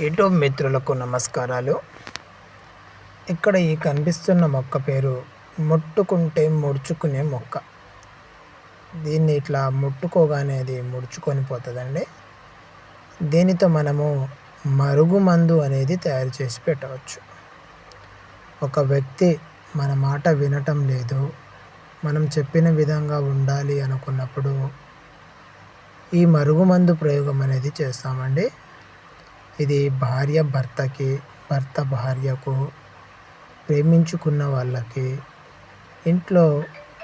YouTube మిత్రులకు నమస్కారాలు. ఇక్కడ ఈ కనిపిస్తున్న మొక్క పేరు ముట్టుకుంటే ముడుచుకునే మొక్క. దీన్ని ఇట్లా ముట్టుకోగానే అది ముడుచుకొని పోతుందండి. దీనితో మనము మరుగుమందు అనేది తయారు చేసి పెట్టవచ్చు. ఒక వ్యక్తి మన మాట వినటం లేదు, మనం చెప్పిన విధంగా ఉండాలి అనుకున్నప్పుడు ఈ మరుగుమందు ప్రయోగం అనేది చేస్తామండి. ఇది భార్య భర్తకి, భర్త భార్యకు, ప్రేమించుకున్న వాళ్ళకి, ఇంట్లో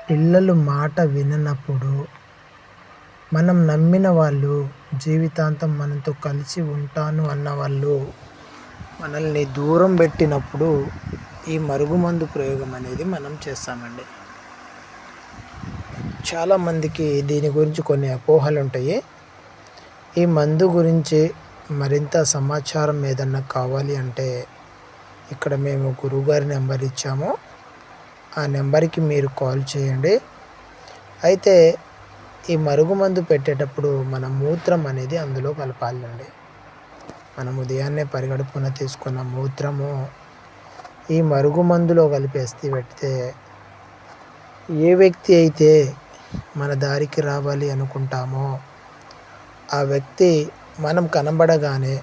పిల్లలు మాట విననప్పుడు, మనం నమ్మిన వాళ్ళు, జీవితాంతం మనతో కలిసి ఉంటాను అన్న వాళ్ళు మనల్ని దూరం పెట్టినప్పుడు ఈ మరుగుమందు ప్రయోగం అనేది మనం చేస్తామండి. చాలామందికి దీని గురించి కొన్ని అపోహలు ఉంటాయి. ఈ మందు గురించి మరింత సమాచారం ఏదన్నా కావాలి అంటే ఇక్కడ మేము గురువుగారి నెంబర్ ఇచ్చాము, ఆ నెంబర్కి మీరు కాల్ చేయండి. అయితే ఈ మరుగుమందు పెట్టేటప్పుడు మన మూత్రం అనేది అందులో కలపాలండి. మనం ఉదయాన్నే పరిగడుపున తీసుకున్న మూత్రము ఈ మరుగుమందులో కలిపేసి పెడితే ఏ వ్యక్తి అయితే మన దారికి రావాలి అనుకుంటామో ఆ వ్యక్తి మనం కనబడగానే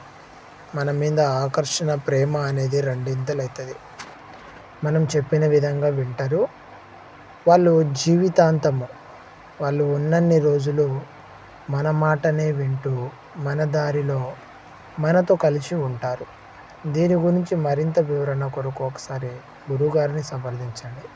మన మీద ఆకర్షణ, ప్రేమ అనేది రెండింతలు అవుతుంది. మనం చెప్పిన విధంగా వింటారు. వాళ్ళు జీవితాంతము, వాళ్ళు ఉన్నన్ని రోజులు మన మాటనే వింటూ మన దారిలో మనతో కలిసి ఉంటారు. దీని గురించి మరింత వివరణ కొరకు ఒకసారి గురువుగారిని సంప్రదించండి.